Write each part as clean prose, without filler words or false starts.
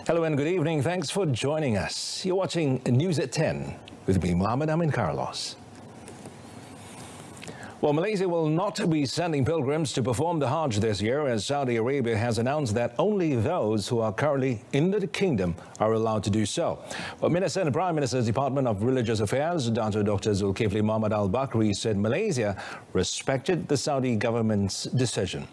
Hello and good evening. Thanks for joining us. You're watching News at 10 with me, Mohammed Amin Carlos. Well, Malaysia will not be sending pilgrims to perform the Hajj this year, as Saudi Arabia has announced that only those who are currently in the kingdom are allowed to do so. But Minister in the Prime Minister's Department of Religious Affairs, Dr. Zulkifli Muhammad Al-Bakri, said Malaysia respected the Saudi government's decision.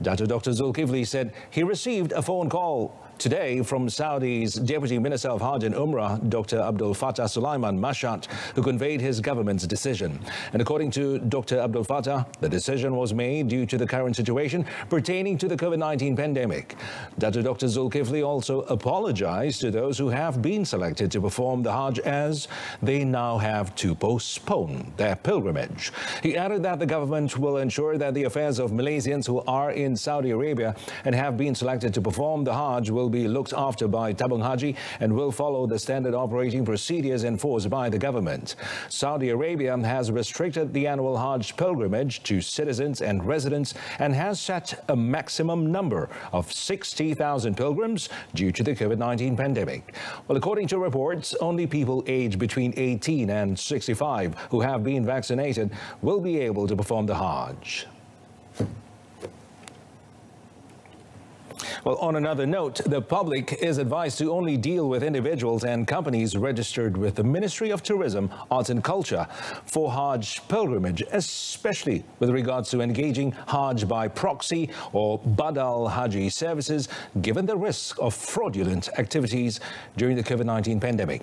Dr. Zulkifli said he received a phone call today from Saudi's Deputy Minister of Hajj and Umrah, Dr. Abdul Fattah Sulaiman Mashat, who conveyed his government's decision. And according to Dr. Abdul Fattah, the decision was made due to the current situation pertaining to the COVID-19 pandemic. Dr. Zulkifli also apologized to those who have been selected to perform the Hajj, as they now have to postpone their pilgrimage. He added that the government will ensure that the affairs of Malaysians who are in Saudi Arabia and have been selected to perform the Hajj will be looked after by Tabung Haji and will follow the standard operating procedures enforced by the government. Saudi Arabia has restricted the annual Hajj pilgrimage to citizens and residents and has set a maximum number of 60,000 pilgrims due to the COVID-19 pandemic. Well, according to reports, only people aged between 18 and 65 who have been vaccinated will be able to perform the Hajj. Well, on another note, the public is advised to only deal with individuals and companies registered with the Ministry of Tourism, Arts and Culture for Hajj pilgrimage, especially with regards to engaging Hajj by proxy or Badal Haji services, given the risk of fraudulent activities during the COVID-19 pandemic.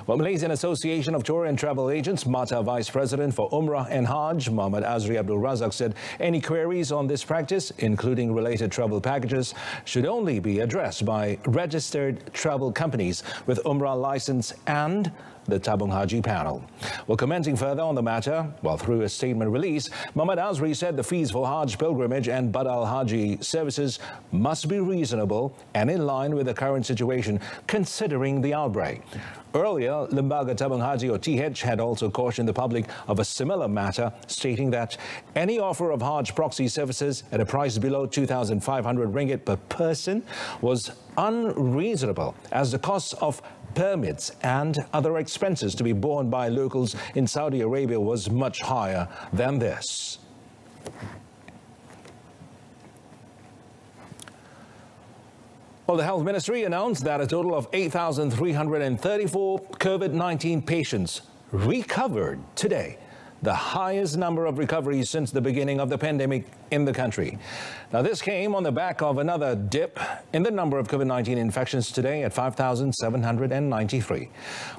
Well, Malaysian Association of Tour and Travel Agents, MATA Vice President for Umrah and Hajj, Muhammad Azri Abdul Razak, said any queries on this practice, including related travel packages, should only be addressed by registered travel companies with Umrah license and the Tabung Haji panel. Well, commenting further on the matter, through a statement release, Muhammad Azri said the fees for Hajj pilgrimage and Badal Haji services must be reasonable and in line with the current situation, considering the outbreak. Earlier, Lembaga Tabung Haji or TH had also cautioned the public of a similar matter, stating that any offer of Hajj proxy services at a price below 2,500 ringgit per person was unreasonable, as the cost of permits and other expenses to be borne by locals in Saudi Arabia was much higher than this. Well, the Health Ministry announced that a total of 8,334 COVID-19 patients recovered today, the highest number of recoveries since the beginning of the pandemic in the country. Now, this came on the back of another dip in the number of COVID-19 infections today at 5,793.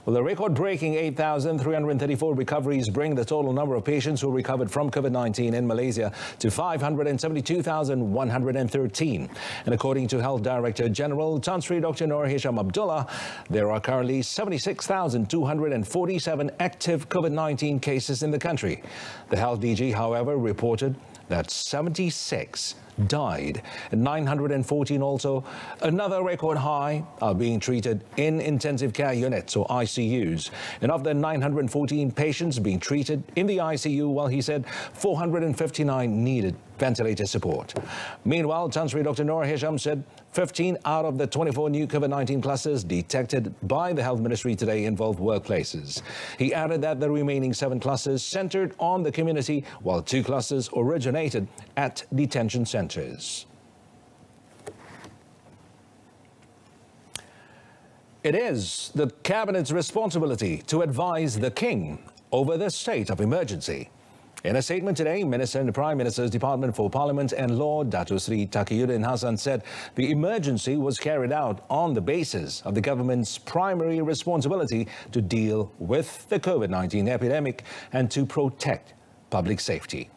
Well, the record-breaking 8,334 recoveries bring the total number of patients who recovered from COVID-19 in Malaysia to 572,113. And according to Health Director General Tan Sri Dr. Noor Hisham Abdullah, there are currently 76,247 active COVID-19 cases in the country. The Health DG, however, reported that 76 died, and 914 also, another record high, are being treated in intensive care units or ICUs. And of the 914 patients being treated in the ICU, he said 459 needed ventilator support. Meanwhile, Tan Sri Dr. Noor Hisham said 15 out of the 24 new COVID-19 clusters detected by the Health Ministry today involved workplaces. He added that the remaining 7 clusters centered on the community, while 2 clusters originated at detention centers. It is the Cabinet's responsibility to advise the King over the state of emergency. In a statement today, Minister in the Prime Minister's Department for Parliament and Law, Dato Sri Taqiyuddin Hassan, said the emergency was carried out on the basis of the government's primary responsibility to deal with the COVID-19 epidemic and to protect public safety.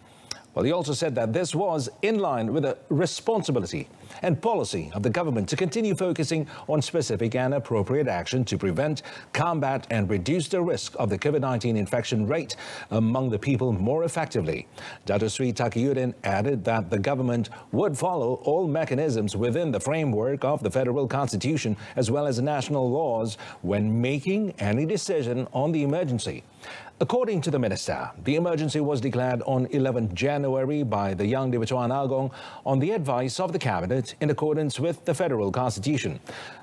Well, he also said that this was in line with the responsibility and policy of the government to continue focusing on specific and appropriate action to prevent, combat and reduce the risk of the COVID-19 infection rate among the people more effectively. Dato Sri Taqiyuddin added that the government would follow all mechanisms within the framework of the Federal Constitution as well as national laws when making any decision on the emergency. According to the minister, the emergency was declared on 11 January by the Yang di-Pertuan Agong on the advice of the Cabinet Cabinet in accordance with the Federal Constitution.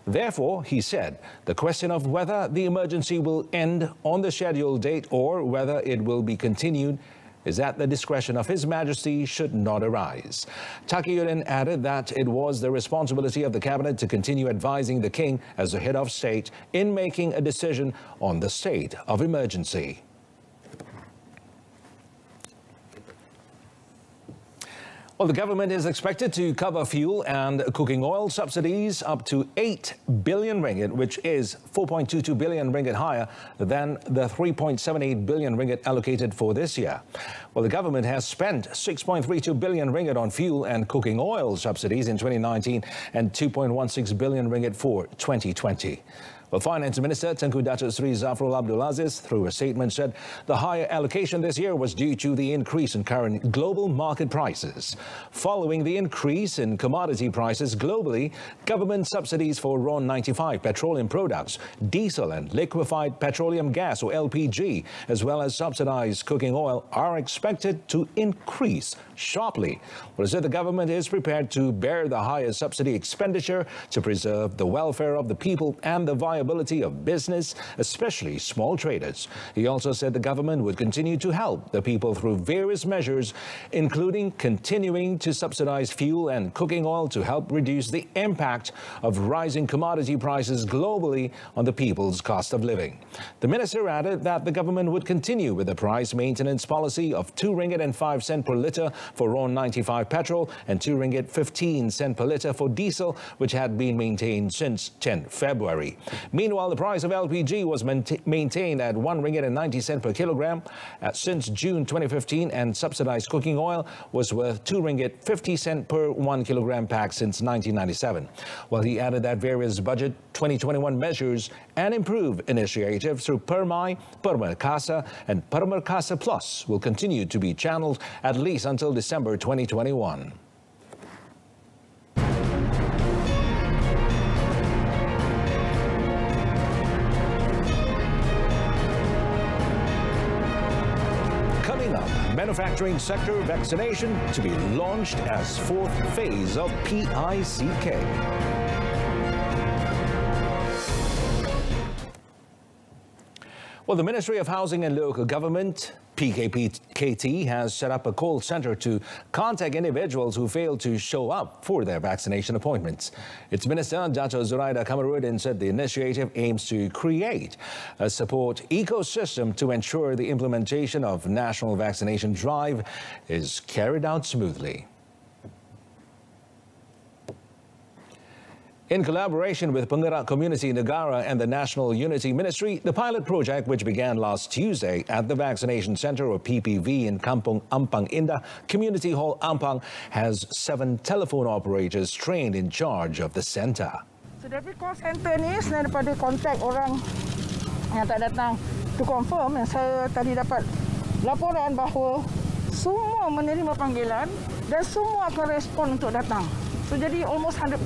Therefore, he said, the question of whether the emergency will end on the scheduled date or whether it will be continued is at the discretion of His Majesty should not arise. Taqiyuddin added that it was the responsibility of the Cabinet to continue advising the King as the head of state in making a decision on the state of emergency. Well, the government is expected to cover fuel and cooking oil subsidies up to 8 billion ringgit, which is 4.22 billion ringgit higher than the 3.78 billion ringgit allocated for this year. Well, the government has spent 6.32 billion ringgit on fuel and cooking oil subsidies in 2019 and 2.16 billion ringgit for 2020. Well, Finance Minister Tengku Datuk Seri Zafrul Abdul Aziz, through a statement, said the higher allocation this year was due to the increase in current global market prices. Following the increase in commodity prices globally, government subsidies for RON 95 petroleum products, diesel and liquefied petroleum gas or LPG, as well as subsidized cooking oil, are expected to increase sharply. Well, it said the government is prepared to bear the higher subsidy expenditure to preserve the welfare of the people and the viability of business, especially small traders. He also said the government would continue to help the people through various measures, including continuing to subsidize fuel and cooking oil to help reduce the impact of rising commodity prices globally on the people's cost of living. The minister added that the government would continue with the price maintenance policy of 2 ringgit and 5 cent per litre for RON 95 petrol and 2 ringgit 15 cent per litre for diesel, which had been maintained since 10 February. Meanwhile, the price of LPG was maintained at 1 ringgit and 90 cent per kilogram since June 2015, and subsidized cooking oil was worth 2 ringgit 50 cent per 1 kilogram pack since 1997. While he added that various budget 2021 measures and improved initiatives through Permai, Perkembangan and Perkembangan Plus will continue to be channeled at least until December 2021. Manufacturing sector vaccination to be launched as fourth phase of PICK. Well, the Ministry of Housing and Local Government, PKPKT, has set up a call center to contact individuals who fail to show up for their vaccination appointments. Its Minister, Dato' Zuraida Kamarudin, said the initiative aims to create a support ecosystem to ensure the implementation of national vaccination drive is carried out smoothly. In collaboration with Penggerak Community Negara and the National Unity Ministry, the pilot project, which began last Tuesday at the Vaccination Centre or PPV in Kampung Ampang Indah Community Hall Ampang, has 7 telephone operators trained in charge of the centre. So dari call center ni sebenarnya daripada kontak orang yang tak datang, to confirm yang saya tadi dapat laporan bahawa semua menerima panggilan dan semua akan respon untuk datang. So jadi almost 100%,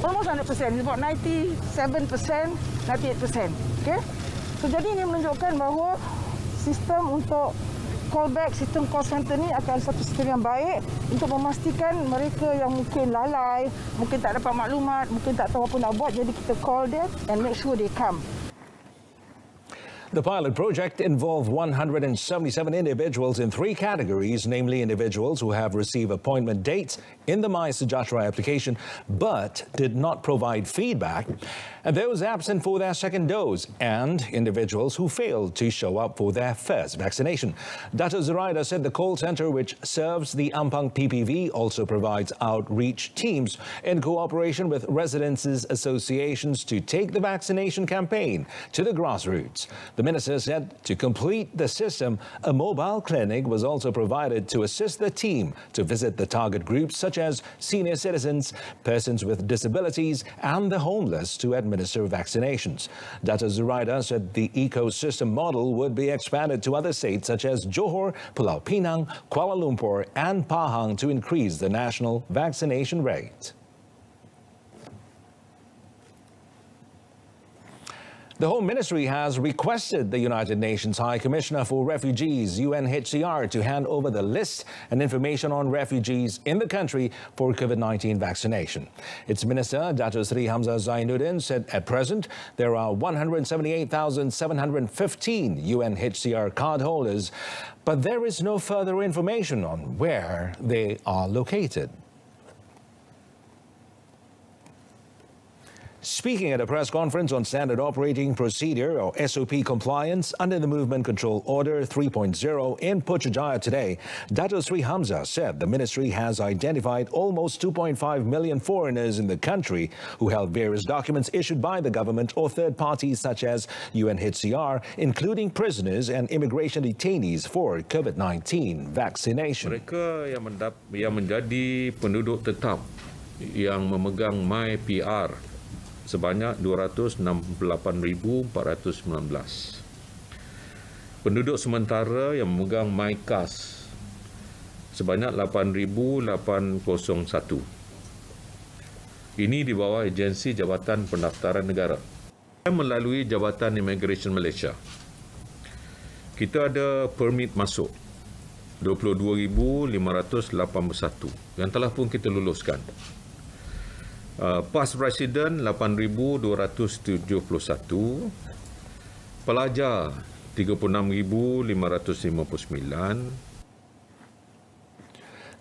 about 97%, 98%. Okay? So jadi ini menunjukkan bahawa sistem untuk callback, sistem call center ni akan satu sistem yang baik untuk memastikan mereka yang mungkin lalai, mungkin tak dapat maklumat, mungkin tak tahu apa nak buat, jadi kita call dia and make sure they come. The pilot project involved 177 individuals in 3 categories, namely individuals who have received appointment dates in the My Sejahtera application but did not provide feedback, and those absent for their second dose, and individuals who failed to show up for their first vaccination. Dato' Zuraida said the call centre, which serves the Ampang PPV, also provides outreach teams in cooperation with residences associations to take the vaccination campaign to the grassroots. The minister said to complete the system, a mobile clinic was also provided to assist the team to visit the target groups such as senior citizens, persons with disabilities and the homeless to administer vaccinations. Dato' Zuraida said the ecosystem model would be expanded to other states such as Johor, Pulau Pinang, Kuala Lumpur and Pahang to increase the national vaccination rate. The Home Ministry has requested the United Nations High Commissioner for Refugees, UNHCR, to hand over the list and information on refugees in the country for COVID-19 vaccination. Its Minister, Dato Sri Hamzah Zainuddin, said at present there are 178,715 UNHCR cardholders, but there is no further information on where they are located. Speaking at a press conference on Standard Operating Procedure or SOP compliance under the Movement Control Order 3.0 in Putrajaya today, Dato Sri Hamzah said the ministry has identified almost 2.5 million foreigners in the country who held various documents issued by the government or third parties such as UNHCR, including prisoners and immigration detainees for COVID-19 vaccination. Mereka yang menjadi penduduk tetap yang memegang MyPR sebanyak 268,419. Penduduk sementara yang memegang MyKas sebanyak 8,801. Ini di bawah agensi Jabatan Pendaftaran Negara. Melalui Jabatan Immigration Malaysia, kita ada permit masuk 22,581 yang telah pun kita luluskan. Pas Presiden 8,271, pelajar 36,559.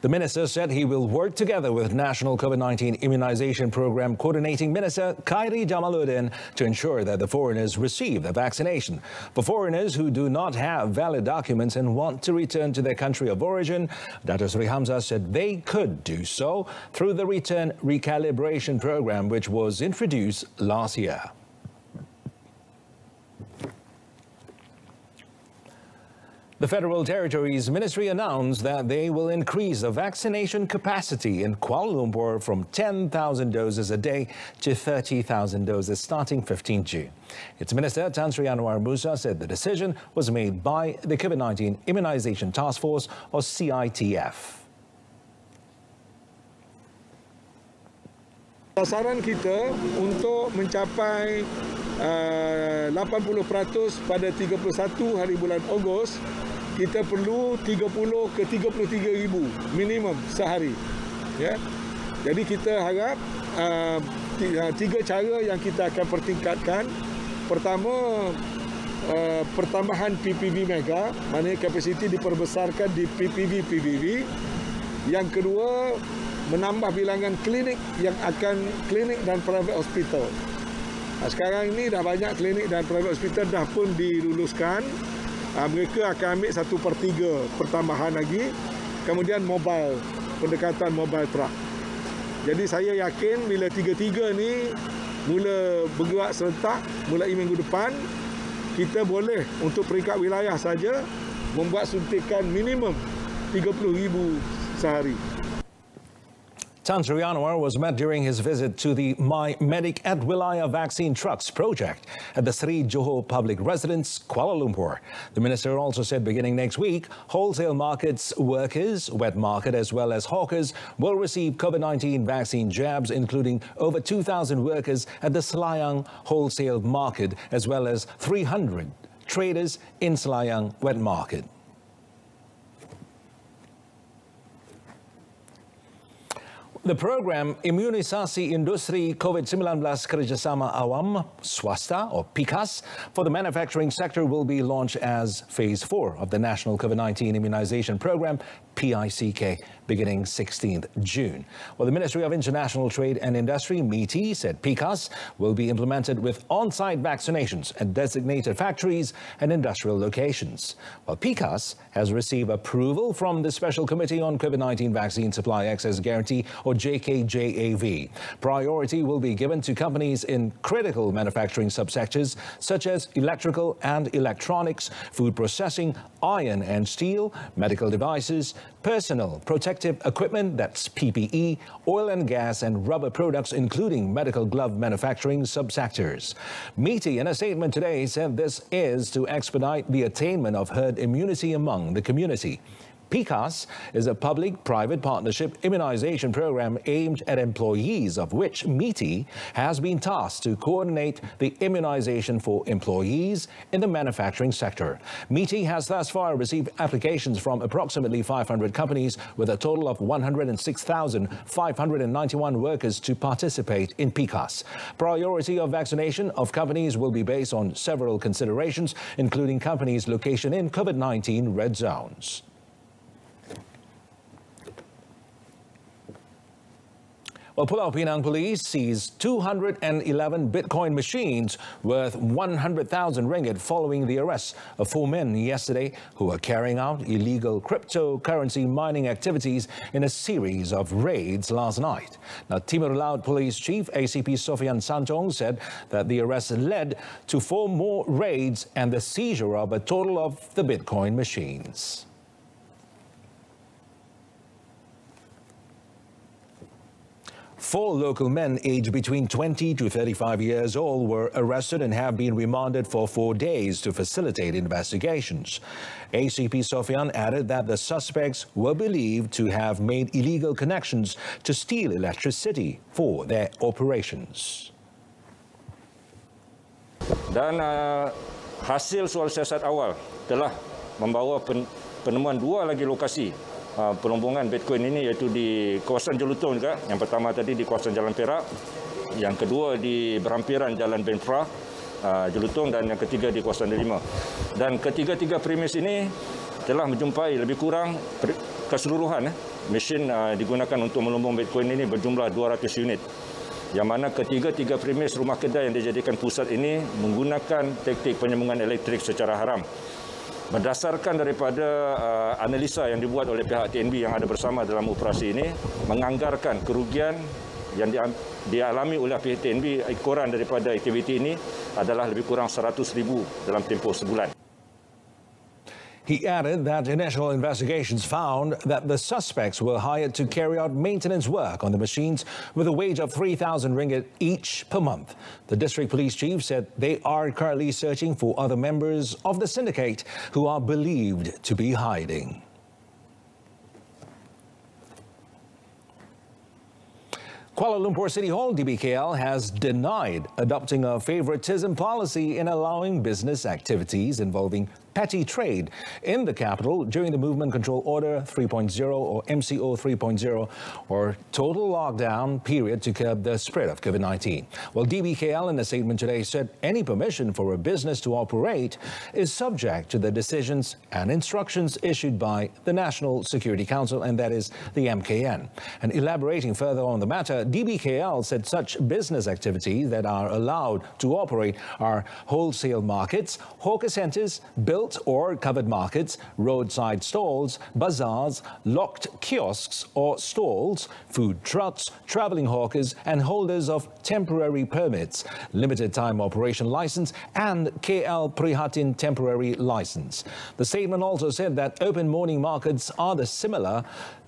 The minister said he will work together with National COVID-19 Immunization Program Coordinating Minister Khairi Jamaluddin to ensure that the foreigners receive the vaccination. For foreigners who do not have valid documents and want to return to their country of origin, Dato Sri Hamzah said they could do so through the Return Recalibration Program, which was introduced last year. The Federal Territories Ministry announced that they will increase the vaccination capacity in Kuala Lumpur from 10,000 doses a day to 30,000 doses starting 15 June. Its Minister, Tan Sri Anwar Musa, said the decision was made by the COVID-19 Immunization Task Force, or CITF. Sasaran kita untuk mencapai 80% pada 31 hari bulan Ogos, kita perlu 30 ke 33 ribu minimum sehari. Ya. Jadi kita harap tiga cara yang kita akan pertingkatkan. Pertama, pertambahan PPV mega, maknanya kapasiti diperbesarkan di PPV. Yang kedua, menambah bilangan klinik yang akan klinik dan private hospital. Sekarang ini dah banyak klinik dan private hospital dah pun diluluskan. Mereka akan ambil 1/3 pertambahan lagi. Kemudian mobile, pendekatan mobile truck. Jadi saya yakin bila tiga-tiga ni mula bergerak serentak mulai minggu depan, kita boleh untuk peringkat wilayah saja membuat suntikan minimum 30,000 sehari. Tan Sri Anwar was met during his visit to the My Medic at Wilayah Vaccine Trucks project at the Sri Johor Public Residence, Kuala Lumpur. The minister also said beginning next week, wholesale markets workers, wet market as well as hawkers will receive COVID-19 vaccine jabs, including over 2,000 workers at the Selayang wholesale market as well as 300 traders in Selayang wet market. The program Imunisasi Industri COVID-19 Kerjasama Awam Swasta, or PIKAS, for the manufacturing sector will be launched as Phase 4 of the National COVID-19 Immunization Program, PICK, beginning 16th June. Well, the Ministry of International Trade and Industry, MITI, said PIKAS will be implemented with on-site vaccinations at designated factories and industrial locations. Well, PIKAS has received approval from the Special Committee on COVID-19 Vaccine Supply Access Guarantee, or JKJAV. Priority will be given to companies in critical manufacturing subsectors such as electrical and electronics, food processing, iron and steel, medical devices, personal protective equipment, that's PPE, oil and gas and rubber products, including medical glove manufacturing subsectors. MITI, in a statement today, said this is to expedite the attainment of herd immunity among the community. PCAS is a public-private partnership immunization program aimed at employees, of which MITI has been tasked to coordinate the immunization for employees in the manufacturing sector. MITI has thus far received applications from approximately 500 companies with a total of 106,591 workers to participate in PCAS. Priority of vaccination of companies will be based on several considerations, including companies' location in COVID-19 red zones. Well, Pulau Pinang police seized 211 Bitcoin machines worth 100,000 ringgit following the arrest of 4 men yesterday who were carrying out illegal cryptocurrency mining activities in a series of raids last night. Now, Timur Laut Police Chief ACP Sofian Santong said that the arrest led to 4 more raids and the seizure of a total of the Bitcoin machines. Four local men aged between 20 to 35 years old were arrested and have been remanded for 4 days to facilitate investigations. ACP Sofian added that the suspects were believed to have made illegal connections to steal electricity for their operations. Dan hasil soal siasat awal telah membawa penemuan 2 lagi lokasi perombongan Bitcoin ini, iaitu di kawasan Jelutong juga. Yang pertama tadi di kawasan Jalan Perak, yang kedua di berhampiran Jalan Benfra, Jelutong, dan yang ketiga di kawasan Terima. Dan ketiga-tiga premis ini telah menjumpai lebih kurang keseluruhan mesin digunakan untuk melombong Bitcoin ini berjumlah 200 unit. Yang mana ketiga-tiga premis rumah kedai yang dijadikan pusat ini menggunakan taktik penyambungan elektrik secara haram. Berdasarkan daripada analisa yang dibuat oleh pihak TNB yang ada bersama dalam operasi ini, menganggarkan kerugian yang dialami oleh pihak TNB ekoran daripada aktiviti ini adalah lebih kurang 100,000 dalam tempoh sebulan. He added that initial investigations found that the suspects were hired to carry out maintenance work on the machines with a wage of 3,000 ringgit each per month. The district police chief said they are currently searching for other members of the syndicate who are believed to be hiding. Kuala Lumpur City Hall DBKL has denied adopting a favoritism policy in allowing business activities involving petty trade in the capital during the Movement Control Order 3.0 or MCO 3.0 or total lockdown period to curb the spread of COVID-19. Well, DBKL in a statement today said any permission for a business to operate is subject to the decisions and instructions issued by the National Security Council, and that is the MKN. And elaborating further on the matter, DBKL said such business activities that are allowed to operate are wholesale markets, hawker centres, built or covered markets, roadside stalls, bazaars, locked kiosks or stalls, food trucks, travelling hawkers and holders of temporary permits, limited time operation license and KL Prihatin temporary license. The statement also said that open morning markets are similar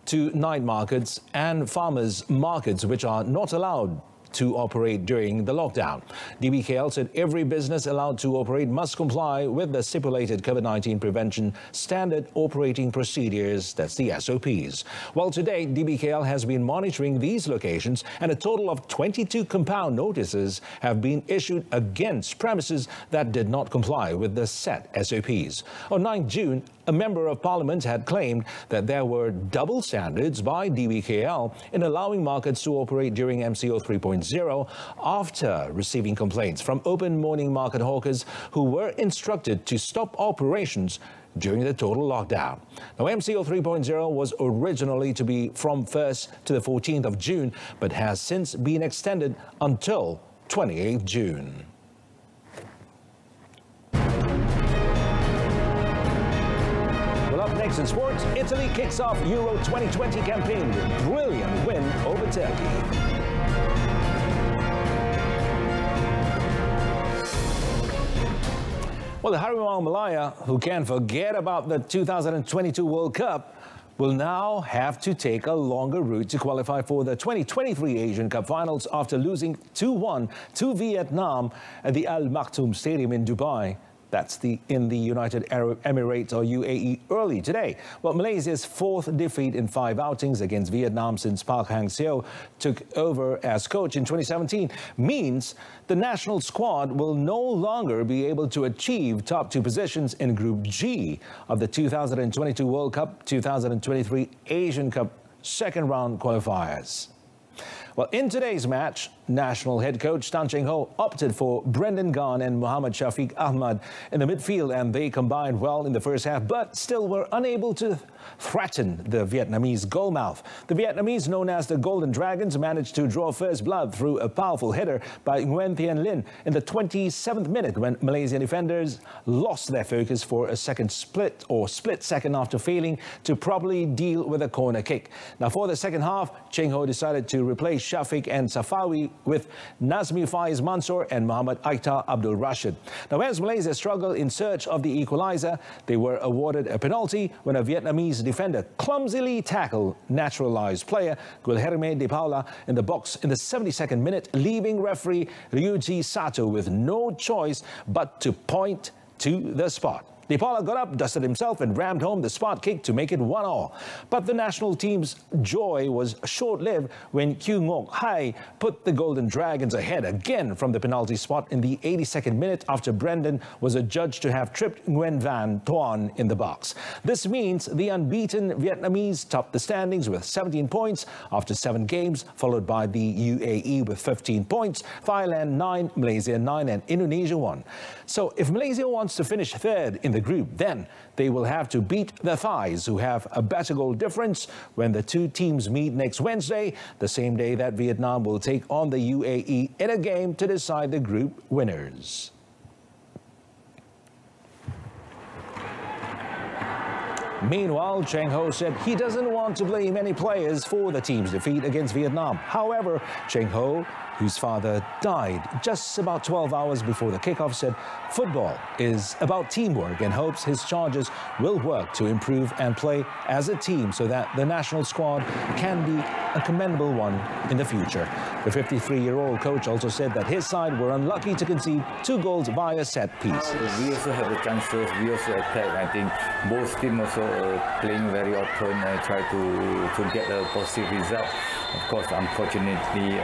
to night markets and farmers' markets, which are not allowed to operate during the lockdown. DBKL said every business allowed to operate must comply with the stipulated COVID-19 prevention standard operating procedures, that's the SOPs. Well, today, DBKL has been monitoring these locations and a total of 22 compound notices have been issued against premises that did not comply with the set SOPs. On 9 June, a member of parliament had claimed that there were double standards by DBKL in allowing markets to operate during MCO 3.0 after receiving complaints from open morning market hawkers who were instructed to stop operations during the total lockdown. Now, MCO 3.0 was originally to be from 1st to the 14th of June, but has since been extended until 28th June. Up next in sports, Italy kicks off Euro 2020 campaign with brilliant win over Turkey. Well, the Harimau Malaya, who can forget about the 2022 World Cup, will now have to take a longer route to qualify for the 2023 Asian Cup finals after losing 2-1 to Vietnam at the Al Maktoum Stadium in Dubai That's in the United Arab Emirates or UAE early today. Well, Malaysia's fourth defeat in 5 outings against Vietnam since Park Hang-seo took over as coach in 2017 means the national squad will no longer be able to achieve top 2 positions in Group G of the 2022 World Cup, 2023 Asian Cup second round qualifiers. Well, in today's match, national head coach Tan Cheng Ho opted for Brendan Gan and Muhammad Shafiq Ahmad in the midfield, and they combined well in the first half, but still were unable to threaten the Vietnamese goalmouth. The Vietnamese, known as the Golden Dragons, managed to draw first blood through a powerful header by Nguyen Thien Linh in the 27th minute when Malaysian defenders lost their focus for a split second after failing to properly deal with a corner kick. Now, for the second half, Cheng Ho decided to replace Shafiq and Safawi with Nazmi Faiz Mansour and Muhammad Aitar Abdul Rashid. Now, as Malaysia struggled in search of the equaliser, they were awarded a penalty when a Vietnamese defender clumsily tackled naturalised player Guilherme de Paula in the box in the 72nd minute, leaving referee Ryuji Sato with no choice but to point to the spot. De Paula got up, dusted himself and rammed home the spot kick to make it 1-1. But the national team's joy was short-lived when Kyu Ngoc Hai put the Golden Dragons ahead again from the penalty spot in the 82nd minute after Brendan was adjudged to have tripped Nguyen Van Tuan in the box. This means the unbeaten Vietnamese topped the standings with 17 points after 7 games, followed by the UAE with 15 points, Thailand 9, Malaysia 9 and Indonesia 1. So if Malaysia wants to finish third in the group, then they will have to beat the Thais, who have a better goal difference, when the 2 teams meet next Wednesday, the same day that Vietnam will take on the UAE in a game to decide the group winners. Meanwhile, Cheng Ho said he doesn't want to blame any players for the team's defeat against Vietnam. However, Cheng Ho, whose father died just about 12 hours before the kickoff, said football is about teamwork and hopes his charges will work to improve and play as a team so that the national squad can be a commendable one in the future. The 53-year-old coach also said that his side were unlucky to concede 2 goals via set piece. We also have the chances, we also attack. I think both teams also playing very often, try to get a positive result. Of course, unfortunately,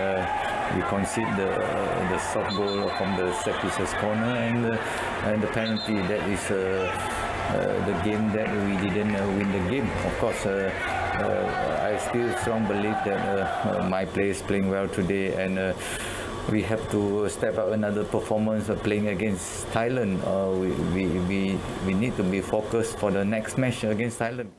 we concede the soft goal from the set pieces corner and the penalty. That is the game that we didn't win the game. Of course, I still strong believe that my players playing well today, and we have to step up another performance playing against Thailand. We need to be focused for the next match against Thailand.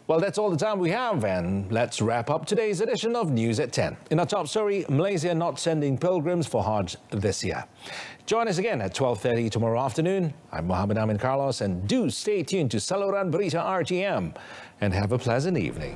Well, that's all the time we have, and let's wrap up today's edition of News at 10. In our top story, Malaysia not sending pilgrims for Hajj this year. Join us again at 12:30 tomorrow afternoon. I'm Mohammed Amin Carlos, and do stay tuned to Saluran Berita RTM, and have a pleasant evening.